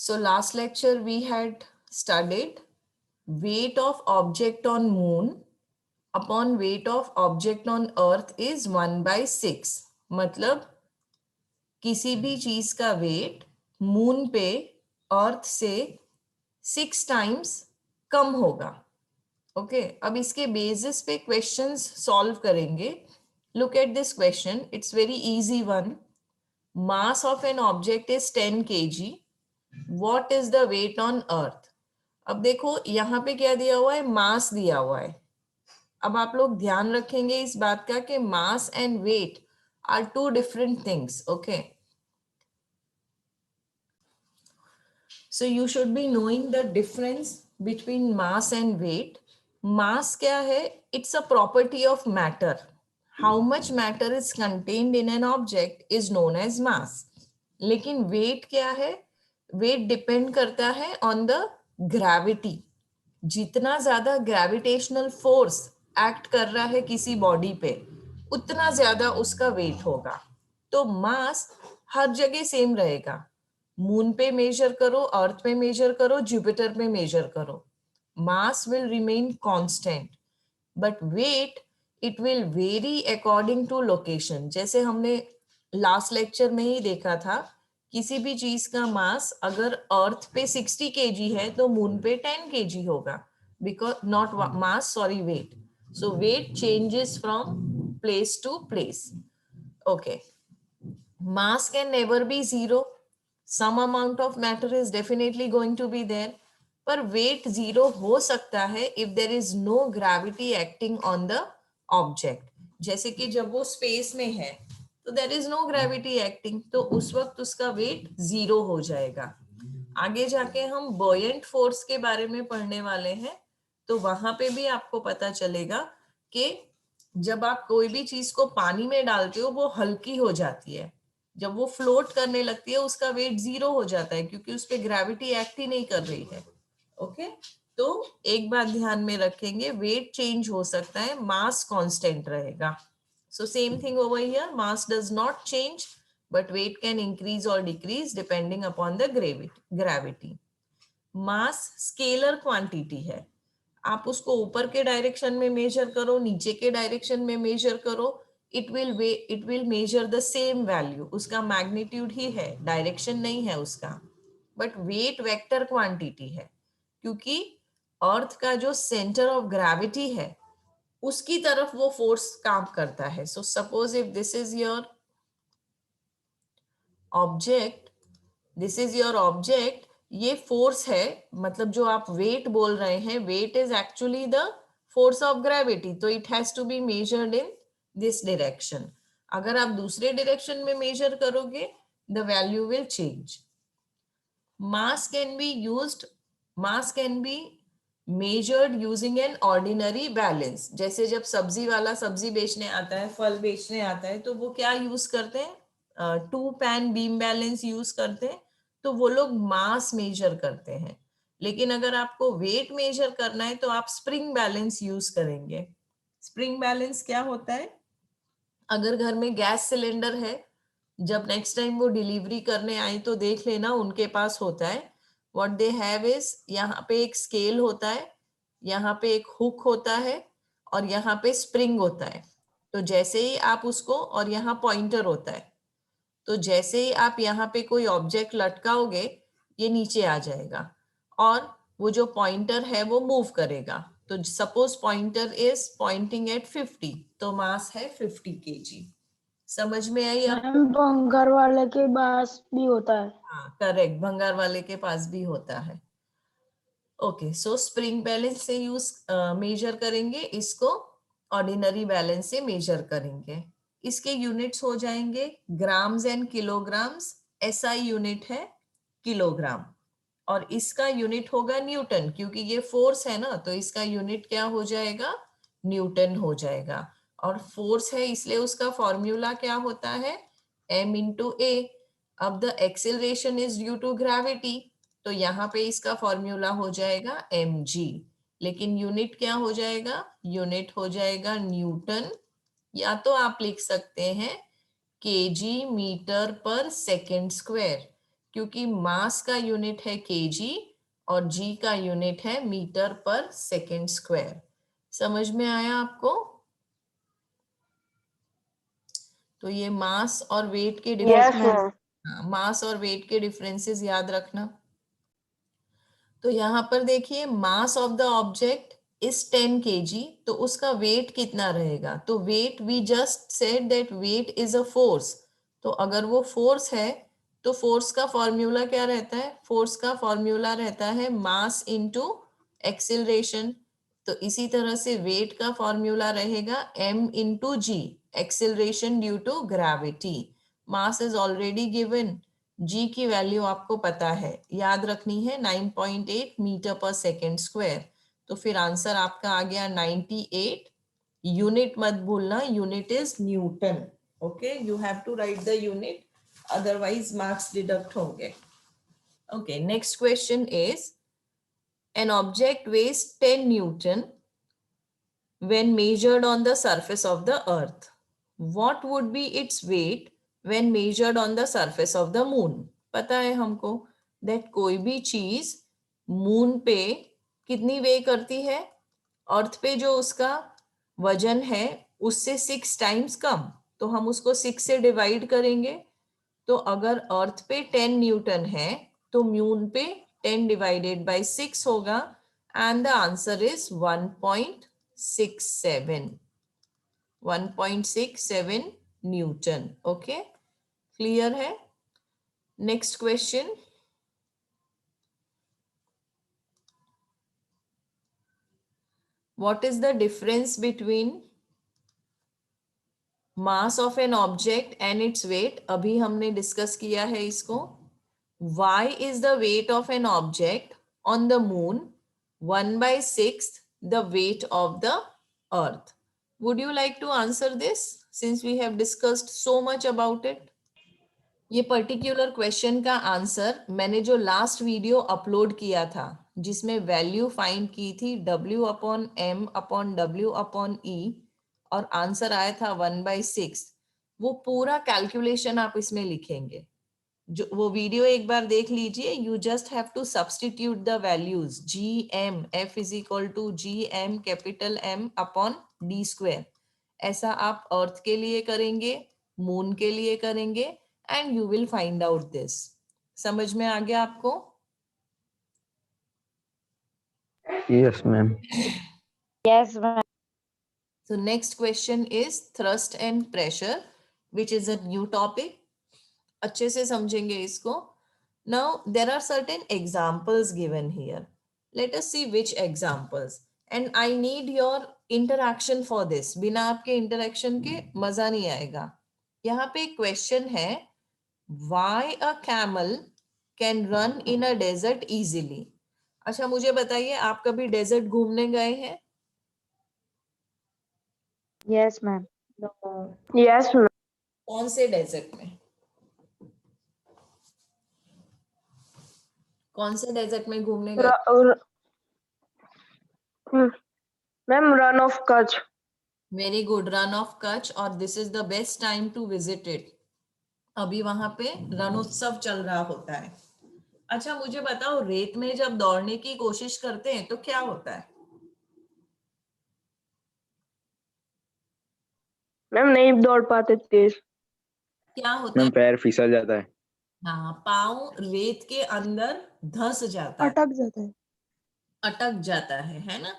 So last lecture we had studied weight of object on moon upon weight of object on earth is 1/6. मतलब किसी भी चीज का wait moon पे अर्थ से 6 टाइम्स कम होगा. ओके अब इसके बेसिस पे क्वेश्चंस सॉल्व करेंगे. Look at this question, it's very easy one. Mass of an object is 10 kg. What is the weight on earth? अब देखो यहाँ पे क्या दिया हुआ है, मास दिया हुआ है. अब आप लोग ध्यान रखेंगे इस बात का कि mass and weight are two different things. Okay so you should be knowing the difference between mass and weight. Mass क्या है? It's a property of matter. How much matter is contained in an object is known as mass. लेकिन weight क्या है? Weight depend करता है on the gravity. जितना ज्यादा gravitational force act कर रहा है किसी body पे, उतना ज्यादा उसका weight होगा. तो mass हर जगह सेम रहेगा. मून पे मेजर करो, अर्थ पे मेजर करो, जुपिटर पे मेजर करो, mass will remain constant. But weight it will vary according to location. जैसे हमने लास्ट लेक्चर में ही देखा था, किसी भी चीज का मास अगर अर्थ पे 60 kg है तो मून पे 10 kg होगा. Because not mass, sorry, weight. So weight changes from place to place. Okay, mass can never be zero. Some amount of matter is definitely going to be there. पर weight zero हो सकता है if there is no gravity acting on the object. जैसे कि जब वो space में है तो there is no gravity acting, तो उस वक्त उसका weight zero हो जाएगा. आगे जाके हम buoyant force के बारे में पढ़ने वाले हैं, तो वहां पे भी आपको पता चलेगा कि जब आप कोई भी चीज को पानी में डालते हो वो हल्की हो जाती है. जब वो फ्लोट करने लगती है उसका वेट 0 हो जाता है क्योंकि उस पर ग्रेविटी एक्ट ही नहीं कर रही है. ओके तो एक बात ध्यान में रखेंगे, वेट चेंज हो सकता है, मास कांस्टेंट रहेगा. So same thing over here, mass does not change but weight can increase और decrease depending upon the gravity. Mass scalar quantity है. आप उसको ऊपर के डायरेक्शन में मेजर करो, नीचे के डायरेक्शन में मेजर करो, it will measure the same value. उसका मैग्नीट्यूड ही है, डायरेक्शन नहीं है उसका. बट वेट वेक्टर क्वांटिटी है क्योंकि अर्थ का जो सेंटर ऑफ ग्रेविटी है उसकी तरफ वो फोर्स काम करता है. So suppose if this is your object, this is your object, ये फोर्स है, मतलब जो आप वेट बोल रहे हैं, weight is actually the force of gravity. तो it has to be measured in this direction. अगर आप दूसरे डायरेक्शन में मेजर करोगे the value will change. Mass can be used, mass can be measured using an ordinary balance. जैसे जब सब्जी वाला सब्जी बेचने आता है, फल बेचने आता है, तो वो क्या यूज करते हैं? 2 pan बीम बैलेंस यूज करते हैं. तो वो लोग मास मेजर करते हैं. लेकिन अगर आपको वेट मेजर करना है तो आप स्प्रिंग बैलेंस यूज करेंगे. स्प्रिंग बैलेंस क्या होता है? अगर घर में गैस सिलेंडर है, जब नेक्स्ट टाइम वो डिलीवरी करने आए तो देख लेना उनके पास होता है. व्हाट दे हैव इज, यहाँ पे एक स्केल होता है, यहाँ पे एक हुक होता है और यहाँ पे स्प्रिंग होता है. तो जैसे ही आप उसको, और यहाँ पॉइंटर होता है, तो जैसे ही आप यहाँ पे कोई ऑब्जेक्ट लटकाओगे ये नीचे आ जाएगा और वो जो पॉइंटर है वो मूव करेगा. तो suppose pointer is pointing eight 50, तो मास है 50 kg. समझ में आई आपको? मैम भंगार वाले के पास भी होता है. हाँ करेक्ट, भंगार वाले के पास भी होता है. ओके सो स्प्रिंग बैलेंस से यूज मेजर करेंगे इसको, ऑर्डिनरी बैलेंस से मेजर करेंगे. इसके यूनिट्स हो जाएंगे grams and kilograms. SI unit है किलोग्राम और इसका यूनिट होगा न्यूटन, क्योंकि ये फोर्स है ना, तो इसका यूनिट क्या हो जाएगा? न्यूटन हो जाएगा. और फोर्स है इसलिए उसका फॉर्मूला क्या होता है? m into a. अब the acceleration is due to gravity, तो यहाँ पे इसका फॉर्मूला हो जाएगा mg. लेकिन यूनिट क्या हो जाएगा? यूनिट हो जाएगा न्यूटन, या तो आप लिख सकते हैं kg मीटर पर सेकेंड स्क्वायर. क्योंकि मास का यूनिट है केजी और जी का यूनिट है मीटर पर सेकेंड स्क्वायर। समझ में आया आपको? तो ये मास और वेट के यस मैम। मास और वेट के डिफरेंसेस याद रखना। तो यहाँ पर देखिए mass of the object is 10 kg, तो उसका वेट कितना रहेगा? तो weight, we just said that weight is a force. तो अगर वो फोर्स है तो फोर्स का फॉर्मूला क्या रहता है? फोर्स का फॉर्मूला रहता है मास इनटू एक्सिलरेशन। तो इसी तरह से वेट का फॉर्मूला रहेगा m into g, acceleration due to gravity. Mass is already given, g की वैल्यू आपको पता है, याद रखनी है 9.8 मीटर पर सेकेंड स्क्वायर। तो फिर आंसर आपका आ गया 98। यूनिट मत भूलना, unit is newton. Okay, you have to write the unit, otherwise marks deduct होंगे। Okay, next question is an object weighs 10 Newton when measured on the surface of the earth. What would be its weight when measured on the surface of the moon? पता है हमको that कोई भी चीज moon पे कितनी वे करती है? अर्थ पे जो उसका वजन है उससे 6 टाइम्स कम, तो हम उसको 6 से डिवाइड करेंगे। तो अगर अर्थ पे 10 न्यूटन है तो मून पे 10 डिवाइडेड बाय 6 होगा, and the answer is 1.67 newton. Okay, clear है? Next question, what is the difference between mass of an object and its weight? अभी हमने डिस्कस किया है इसको। Why is the weight of an object on the moon 1/6 the weight of the earth? Would you like to answer this since we have discussed so much about it? ये particular question का answer मैंने जो last video upload किया था जिसमें value find की थी W/m/W/E और आंसर आया था 1/6, वो पूरा कैलकुलेशन आप इसमें लिखेंगे। जो वो वीडियो एक बार देख लीजिए। You just have to substitute the values GM, F is equal to GM capital M upon D square. ऐसा आप अर्थ के लिए करेंगे, मून के लिए करेंगे, and you will find out this. समझ में आ गया आपको? Yes ma'am. Yes ma'am. So next question is thrust and pressure, which is a new topic. अच्छे से समझेंगे इसको। Now there are certain examples given here. Let us see which examples. And I need your interaction for this. बिना आपके interaction के मजा नहीं आएगा। यहाँ पे एक question है, why a camel can run in a desert easily? अच्छा मुझे बताइए, आप कभी डेजर्ट घूमने गए हैं? Yes ma'am. Yes ma'am. कौन से डेजर्ट में? कौन से डेजर्ट में घूमने गए? Ma'am Rann of Kutch. Very good, Rann of Kutch, और this is the best time to visit it. अभी वहां पे रणोत्सव चल रहा होता है। अच्छा मुझे बताओ, रेत में जब दौड़ने की कोशिश करते हैं तो क्या होता है? मैम नहीं दौड़ पाते तेज। क्या होता मैम है? पैर फिसल जाता है। हाँ, पाँव रेत के अंदर धंस जाता है, अटक जाता है। अटक जाता है ना?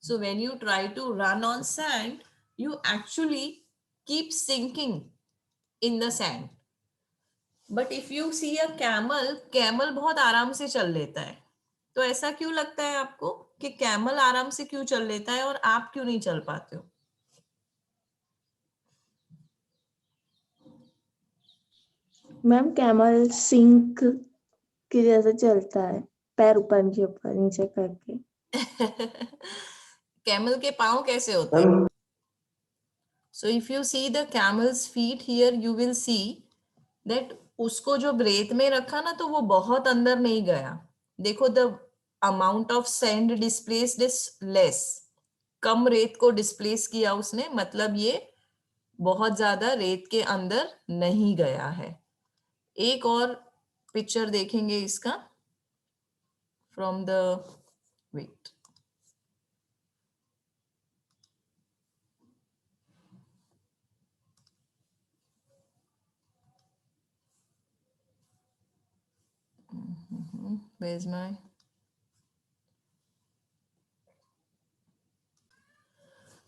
So when you try to run on sand, you actually keep sinking in the sand. But if you see a camel, camel बहुत आराम से चल लेता है। तो ऐसा क्यों लगता है आपको कि कैमल आराम से क्यों चल लेता है और आप क्यों नहीं चल पाते हो? मैम कैमल सिंक की जैसे चलता है, पैर ऊपर नीचे करके। कैमल के पाँव कैसे होते हैं? So if you see the camel's feet here, you will see that उसको जो रेत में रखा ना तो वो बहुत अंदर नहीं गया। देखो, the amount of sand displaced is less, कम रेत को डिस्प्लेस किया उसने, मतलब ये बहुत ज्यादा रेत के अंदर नहीं गया है। एक और पिक्चर देखेंगे इसका from the weight. Where's my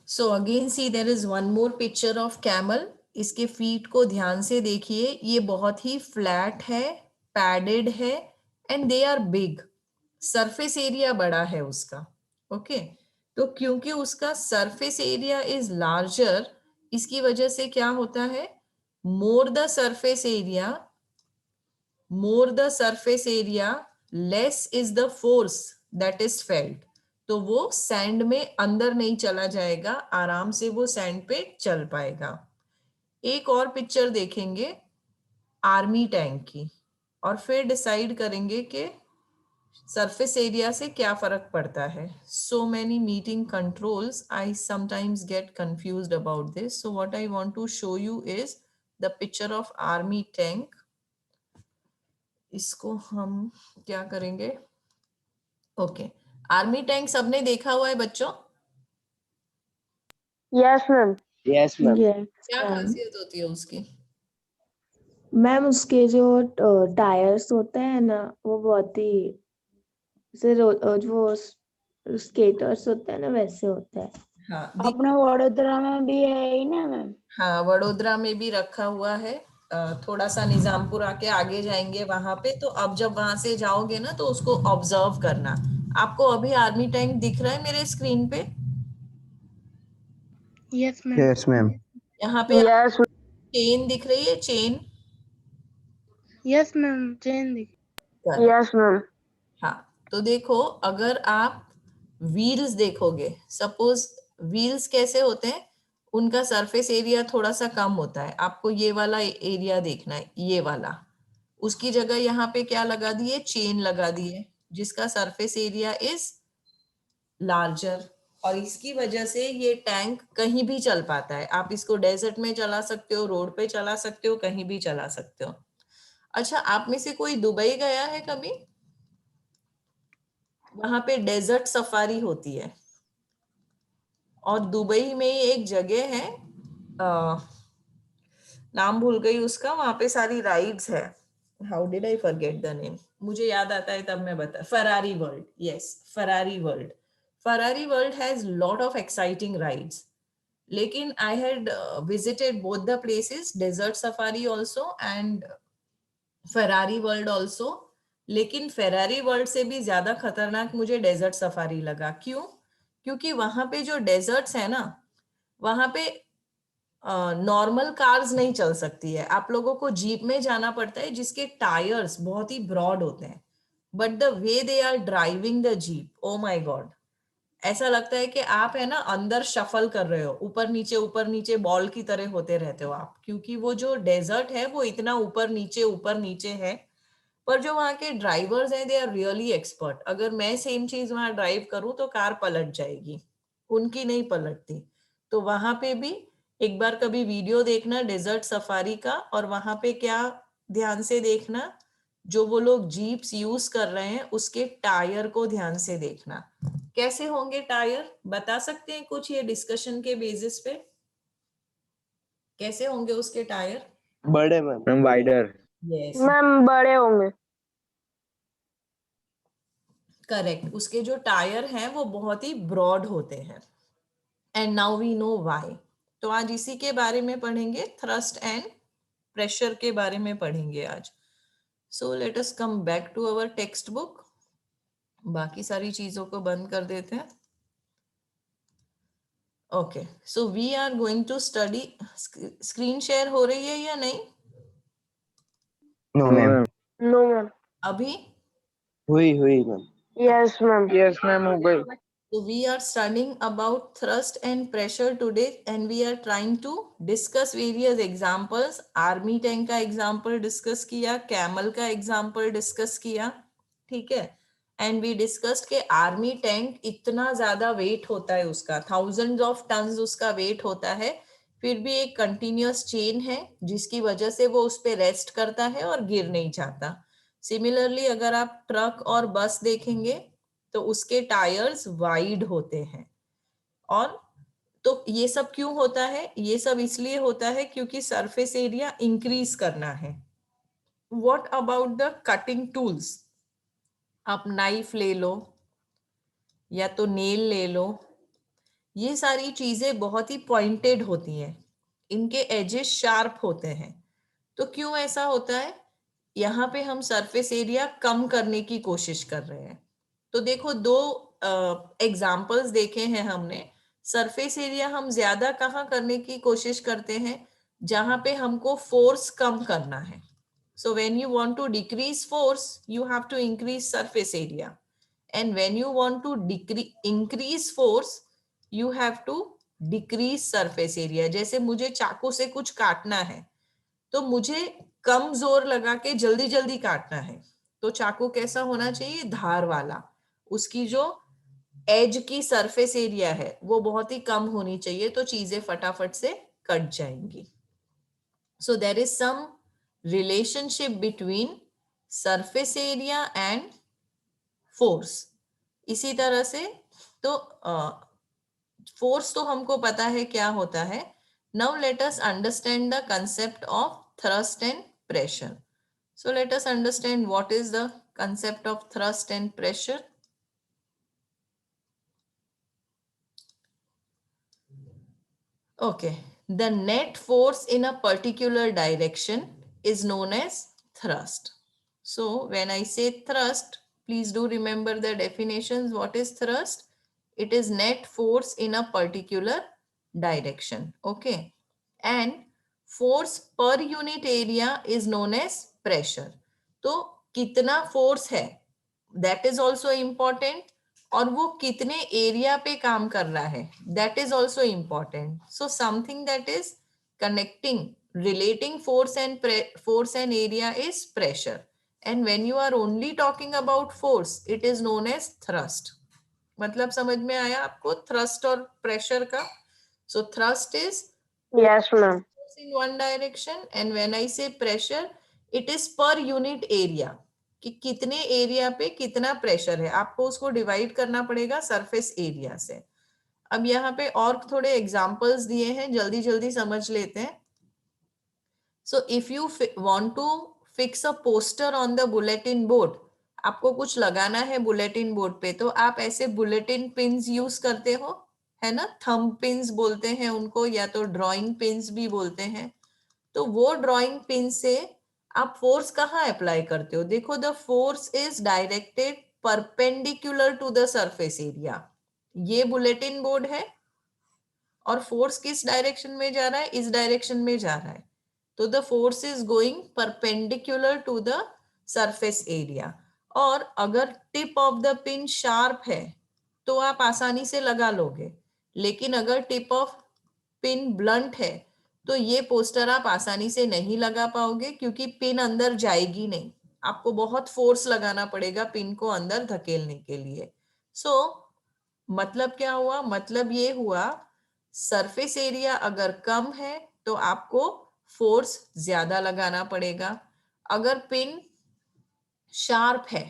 so again see there is one more picture of camel. इसके फीट को ध्यान से देखिए, ये बहुत ही फ्लैट है, पैडेड है and they are big. Surface area बड़ा है उसका. ओके तो क्योंकि उसका सरफेस एरिया इज लार्जर, इसकी वजह से क्या होता है, more the surface area less is the force that is felt. तो वो सैंड में अंदर नहीं चला जाएगा, आराम से वो सैंड पे चल पाएगा. एक और पिक्चर देखेंगे आर्मी टैंक की और फिर डिसाइड करेंगे कि सरफेस एरिया से क्या फर्क पड़ता है. So many meeting controls, I sometimes get confused about this. So what I want to show you is the picture of army tank. इसको हम क्या करेंगे, ओके आर्मी टैंक सबने देखा हुआ है बच्चों? Yes, ma'am. Yes, ma'am. Yes क्या मैम. खासियत होती है उसकी? मैम उसके जो टायर्स होते हैं ना, वो बहुत ही वो स्केटर्स होते हैं ना, वैसे होता है. हाँ अपना वडोदरा में भी है ही ना मैम. हाँ वडोदरा में भी रखा हुआ है. थोड़ा सा निजामपुर आके आगे जाएंगे वहां पे, तो अब जब वहां से जाओगे ना तो उसको ऑब्जर्व करना. आपको अभी आर्मी टैंक दिख रहा है मेरे स्क्रीन पे? Yes, ma'am. Yes, ma'am. यहाँ पे Yes, चेन दिख रही है, चेन. yes, ma'am. Chain दिख. Yes, ma'am. हाँ तो देखो, अगर आप व्हील्स देखोगे, सपोज व्हील्स कैसे होते हैं, उनका सरफेस एरिया थोड़ा सा कम होता है. आपको ये वाला एरिया देखना है, ये वाला. उसकी जगह यहाँ पे क्या लगा दिए, चेन लगा दिए, जिसका सरफेस एरिया इज लार्जर. और इसकी वजह से ये टैंक कहीं भी चल पाता है. आप इसको डेजर्ट में चला सकते हो, रोड पे चला सकते हो, कहीं भी चला सकते हो. अच्छा, आप में से कोई दुबई गया है कभी? वहां पे डेजर्ट सफारी होती है. और दुबई में ही एक जगह है, नाम भूल गई उसका, वहां पे सारी राइड्स है. How did I forget the name, मुझे याद आता है तब मैं बता. Ferrari world, yes Ferrari world. Ferrari world has lot of exciting rides. लेकिन I had visited both the places, desert safari also and Ferrari world also. लेकिन Ferrari world से भी ज्यादा खतरनाक मुझे डेजर्ट सफारी लगा. क्यों? क्योंकि वहां पे जो डेजर्ट्स है ना, वहां पे नॉर्मल कार्स नहीं चल सकती है. आप लोगों को जीप में जाना पड़ता है जिसके टायर्स बहुत ही ब्रॉड होते हैं. But the way they are driving the jeep, oh my god, ऐसा लगता है कि आप है ना अंदर शफल कर रहे हो, ऊपर नीचे बॉल की तरह होते रहते हो आप. क्योंकि वो जो डेजर्ट है वो इतना ऊपर नीचे है. पर जो वहाँ के ड्राइवर्स हैं, दे आर रियली एक्सपर्ट. अगर मैं सेम चीज वहां ड्राइव करूं तो कार पलट जाएगी, उनकी नहीं पलटती. तो वहां पे भी एक बार कभी वीडियो देखना डेजर्ट सफारी का, और वहां पे क्या ध्यान से देखना, जो वो लोग जीप्स यूज कर रहे हैं उसके टायर को ध्यान से देखना. कैसे होंगे टायर, बता सकते हैं कुछ ये डिस्कशन के बेसिस पे? कैसे होंगे उसके टायर? बड़े ma'am. Ma'am wider. Yes ma'am बड़े होंगे. करेक्ट, उसके जो टायर हैं वो बहुत ही ब्रॉड होते हैं. And now we know why. तो आज इसी के बारे में पढ़ेंगे, थ्रस्ट एंड प्रेशर के बारे में पढ़ेंगे आज. So let us come back to our textbook. बाकी सारी चीजों को बंद कर देते हैं. Okay so we are going to study. Screen share हो रही है या नहीं No, ma'am. No, ma'am. अभी? हुई ma'am. Yes, ma'am. Yes, ma'am. हो गई. So we are studying about thrust and pressure today, and we are trying to discuss various examples. Army tank का example discuss किया, camel का example discuss किया, ठीक है. And we discussed कि army tank इतना ज्यादा weight होता है उसका, thousands of tons उसका weight होता है, फिर भी एक continuous chain है जिसकी वजह से वो उस पे रेस्ट करता है और गिर नहीं जाता. सिमिलरली अगर आप ट्रक और बस देखेंगे तो उसके टायर्स वाइड होते हैं। और तो ये सब क्यों होता है? ये सब इसलिए होता है क्योंकि सरफेस एरिया इंक्रीज करना है। What about the cutting tools? आप नाइफ ले लो या तो नेल ले लो, ये सारी चीजें बहुत ही पॉइंटेड होती हैं, इनके एजेस शार्प होते हैं। तो क्यों ऐसा होता है? यहाँ पे हम सरफेस एरिया कम करने की कोशिश कर रहे हैं। तो देखो, दो एग्जाम्पल्स देखे हैं हमने। सरफेस एरिया हम ज्यादा कहाँ करने की कोशिश करते हैं? जहां पे हमको फोर्स कम करना है। So when you want to decrease force, you have to increase surface area. And when you want to increase force, you have to decrease surface area. जैसे मुझे चाकू से कुछ काटना है तो मुझे कम जोर लगा के जल्दी जल्दी काटना है, तो चाकू कैसा होना चाहिए? धार वाला। उसकी जो एज की सरफेस एरिया है वो बहुत ही कम होनी चाहिए, तो चीजें फटाफट से कट जाएंगी। So there is some relationship between surface area and force. इसी तरह से तो फोर्स तो हमको पता है क्या होता है। Now let us understand the concept of thrust and pressure. So let us understand what is the concept of thrust and pressure. Okay, the net force in a particular direction is known as thrust. So when I say thrust, please do remember the definitions. What is thrust? It is net force in a particular direction. Okay, and force per unit area is known as pressure. तो कितना force है that is also important, और वो कितने area पे काम कर रहा है that is also important. So something that is connecting relating force and area is pressure, and when you are only talking about force it is known as thrust. मतलब समझ में आया आपको थ्रस्ट और प्रेशर का? So thrust is Yes, ma'am. in one direction, and when I say pressure it is per unit area, कि कितने area पे कितना प्रेशर है, आपको उसको डिवाइड करना पड़ेगा सरफेस एरिया से। अब यहाँ पे और थोड़े एग्जांपल्स दिए हैं, जल्दी जल्दी समझ लेते हैं। So if you want to fix a poster on the bulletin board, आपको कुछ लगाना है बुलेटिन बोर्ड पे, तो आप ऐसे बुलेटिन पिन्स यूज करते हो, है ना? थंब पिन्स बोलते हैं उनको, या तो ड्राइंग पिन्स भी बोलते हैं। तो वो ड्राइंग पिन से आप फोर्स कहाँ अप्लाई करते हो? देखो, the force is directed perpendicular to the surface area. ये बुलेटिन बोर्ड है और फोर्स किस डायरेक्शन में जा रहा है? इस डायरेक्शन में जा रहा है, तो the force is going perpendicular to the surface area. और अगर tip of the pin sharp है तो आप आसानी से लगा लोगे, लेकिन अगर टिप ऑफ पिन ब्लंट है तो ये पोस्टर आप आसानी से नहीं लगा पाओगे, क्योंकि पिन अंदर जाएगी नहीं, आपको बहुत फोर्स लगाना पड़ेगा पिन को अंदर धकेलने के लिए। सो मतलब क्या हुआ? मतलब ये हुआ सरफेस एरिया अगर कम है तो आपको फोर्स ज्यादा लगाना पड़ेगा, अगर पिन शार्प है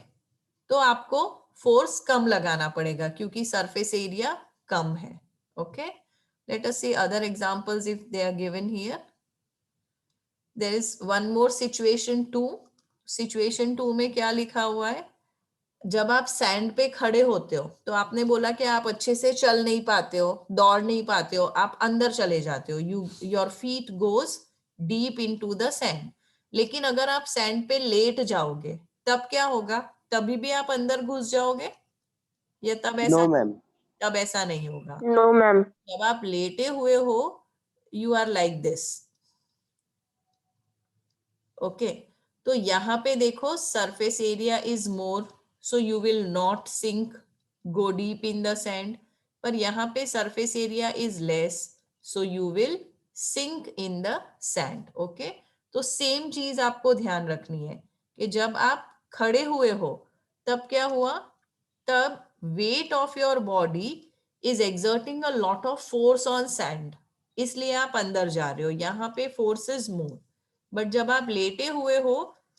तो आपको फोर्स कम लगाना पड़ेगा क्योंकि सरफेस एरिया कम है। Okay, let us see other examples if they are given here. There is one more situation 2. Situation 2 में क्या लिखा हुआ है? जब आप सैंड पे खड़े होते हो तो आपने बोला कि आप अच्छे से चल नहीं पाते हो, दौड़ नहीं पाते हो, आप अंदर चले जाते हो, your feet goes deep into the sand. लेकिन अगर आप सैंड पे लेट जाओगे तब क्या होगा? तभी भी आप अंदर घुस जाओगे या तब ऐसा? No, ma'am. तब ऐसा नहीं होगा। No, ma'am. जब आप लेटे हुए हो you are like this. Okay, तो यहाँ पे देखो surface area is more, so you will not sink, go deep in the sand. पर यहाँ पे surface area is less, so you will sink in the sand. Okay, तो same चीज आपको ध्यान रखनी है कि जब आप खड़े हुए हो तब क्या हुआ? तब weight of your body is exerting a lot of force on sand, इसलिए आप अंदर जा रहे हो, यहाँ पे force is more। बट जब आप लेटे हुए हो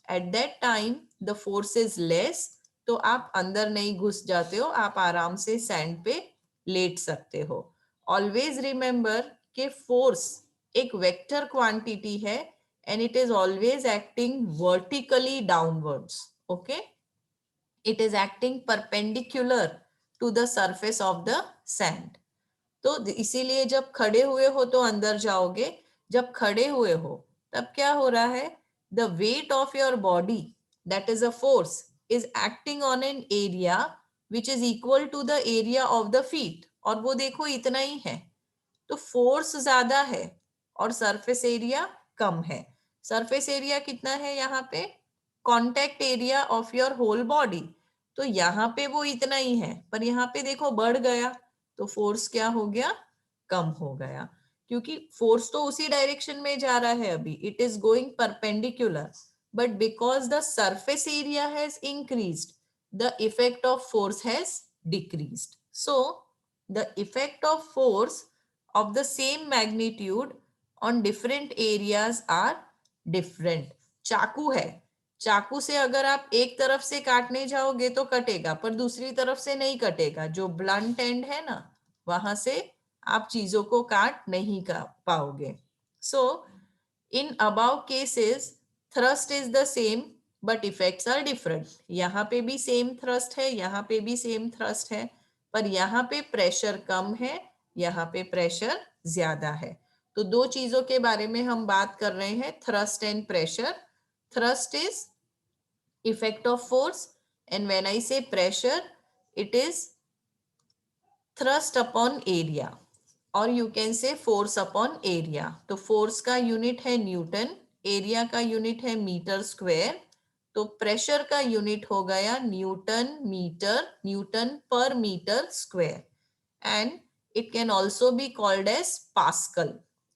at that time the force is less, तो आप अंदर नहीं घुस जाते हो, आप आराम से सैंड पे लेट सकते हो। ऑलवेज रिमेंबर कि फोर्स एक वेक्टर क्वांटिटी है and it is always acting vertically downwards. Okay, it is acting perpendicular to the surface of the sand. तो इसीलिए जब खड़े हुए हो तो अंदर जाओगे, जब खड़े हुए हो तब क्या हो रहा है, the weight of your body, that is a force, is acting on an area which is equal to the area of the feet, और वो देखो इतना ही है, तो फोर्स ज्यादा है और सरफेस एरिया कम है। सरफेस एरिया कितना है यहाँ पे, contact area of your whole body, तो यहाँ पे वो इतना ही है, पर यहाँ पे देखो बढ़ गया, तो फोर्स क्या हो गया, कम हो गया, क्योंकि फोर्स तो उसी डायरेक्शन में जा रहा है अभी, it is going perpendicular, but because the surface area has increased, the effect of force has decreased. So the effect of force of the same magnitude on different areas are different. चाकू है, चाकू से अगर आप एक तरफ से काटने जाओगे तो कटेगा, पर दूसरी तरफ से नहीं कटेगा, जो ब्लंट एंड है ना, वहां से आप चीजों को काट नहीं पाओगे। So in above cases thrust is the same but effects are different. यहाँ पे भी सेम थ्रस्ट है, यहाँ पे भी सेम थ्रस्ट है, पर यहाँ पे प्रेशर कम है, यहाँ पे प्रेशर ज्यादा है। तो दो चीजों के बारे में हम बात कर रहे हैं, thrust and pressure. Thrust is effect of force and when I say pressure, it is thrust upon area, और you can say force upon area. तो फोर्स का यूनिट है न्यूटन, एरिया का यूनिट है मीटर स्क्वायर, तो pressure का unit हो गया newton metre, newton per metre square, and it can also be called as Pascal.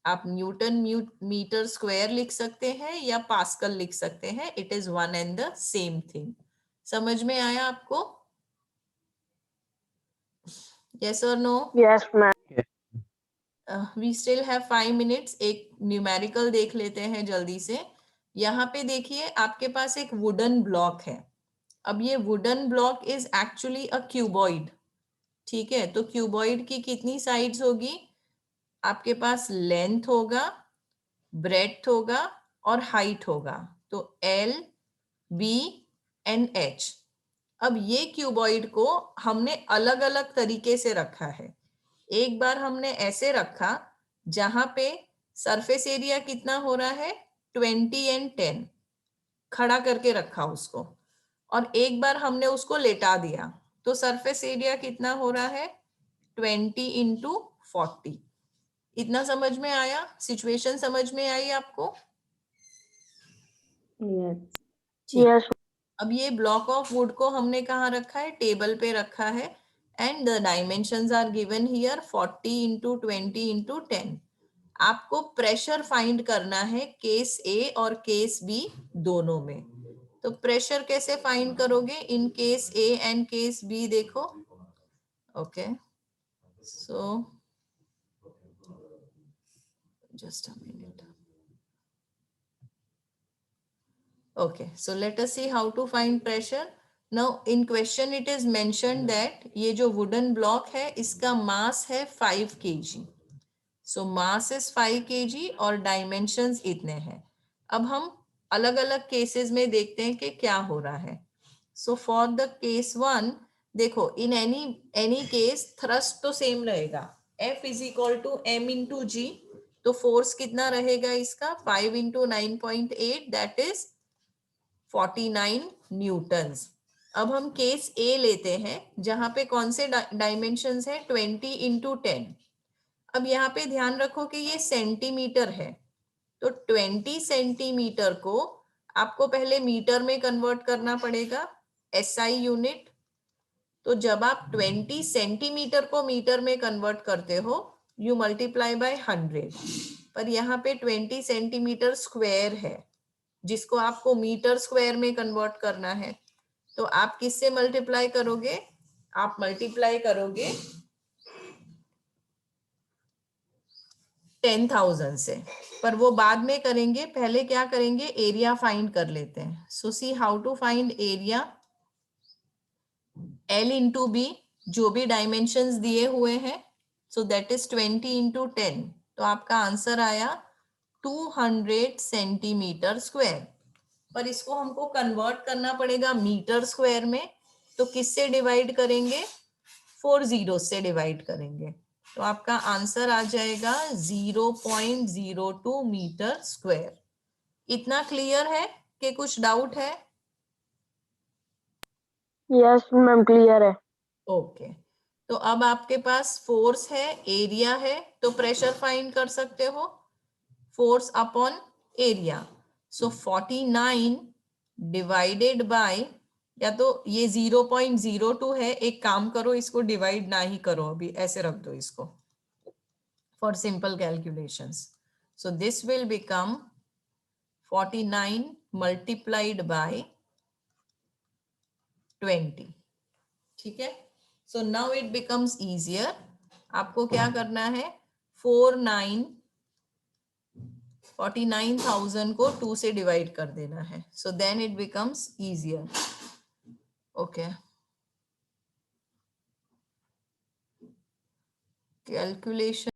आप न्यूटन मीटर स्क्वायर लिख सकते हैं या पास्कल लिख सकते हैं, it is one and the same thing. समझ में आया आपको? yes or no? Yes, ma'am. We still have 5 minutes, एक न्यूमेरिकल देख लेते हैं जल्दी से। यहाँ पे देखिए आपके पास एक वुडन ब्लॉक है, अब ये wooden block is actually a cuboid, ठीक है, तो क्यूबॉइड की कितनी साइड्स होगी, आपके पास लेंथ होगा, ब्रेड्थ होगा और हाइट होगा, तो L, B एंड H। अब ये क्यूबॉइड को हमने अलग अलग तरीके से रखा है। एक बार हमने ऐसे रखा जहां पे सरफेस एरिया कितना हो रहा है 20 एंड 10, खड़ा करके रखा उसको, और एक बार हमने उसको लेटा दिया, तो सरफेस एरिया कितना हो रहा है 20 इंटू 40। इतना समझ में आया? सिचुएशन समझ में आई आपको? Yes. ठीक। Yes, अब ये ब्लॉक ऑफ वुड को हमने कहाँ रखा है, टेबल पे रखा है, and the dimensions are given here 40 into 20 into 10। आपको प्रेशर फाइंड करना है केस ए और केस बी दोनों में। तो प्रेशर कैसे फाइंड करोगे in case A and case B, देखो। Okay, so just a minute. Okay, so let us see how to find pressure. Now in question it is mentioned that ये जो wooden block है इसका mass है 5 kg. So mass is 5 kg और dimensions इतने हैं। अब हम अलग अलग cases में देखते हैं कि क्या हो रहा है। So for the case 1, देखो in any case thrust तो same रहेगा, F is equal to m into g, तो force कितना रहेगा इसका 5 into 9.8, that is 49 न्यूटन्स। अब हम केस ए लेते हैं जहां पे कौन से डायमेंशंस है 20 इंटू 10। अब यहाँ पे ध्यान रखो कि ये सेंटीमीटर है, तो 20 सेंटीमीटर को आपको पहले मीटर में कन्वर्ट करना पड़ेगा, एसआई यूनिट। तो जब आप 20 सेंटीमीटर को मीटर में कन्वर्ट करते हो यू मल्टीप्लाई बाय 100, पर यहाँ पे 20 सेंटीमीटर स्क्वायर है जिसको आपको मीटर स्क्वायर में कन्वर्ट करना है, तो आप किससे मल्टीप्लाई करोगे, आप मल्टीप्लाई करोगे 10,000 से, पर वो बाद में करेंगे, पहले क्या करेंगे, एरिया फाइंड कर लेते हैं. So see how to find area. L into B, जो भी डायमेंशंस दिए हुए हैं, सो दैट इज 20 इंटू 10. तो आपका आंसर आया 200 सेंटीमीटर स्क्वायर. पर इसको हमको कन्वर्ट करना पड़ेगा मीटर स्क्वायर में. तो किससे डिवाइड करेंगे, 4 जीरो से डिवाइड करेंगे. तो आपका आंसर आ जाएगा 0.02 मीटर स्क्वायर. इतना क्लियर है कि कुछ डाउट है? यस मैम क्लियर है. ओके. तो अब आपके पास फोर्स है, एरिया है, तो प्रेशर फाइंड कर सकते हो, force upon area. So 49 divided by, या तो ये 0.02 है, एक काम करो इसको डिवाइड ना ही करो, अभी ऐसे रख दो इसको for simple calculations. So this will become 49 multiplied by 20. ठीक है. So now it becomes easier. आपको क्या करना है, 49,000 को 2 से डिवाइड कर देना है. So then it becomes easier. Okay. Calculation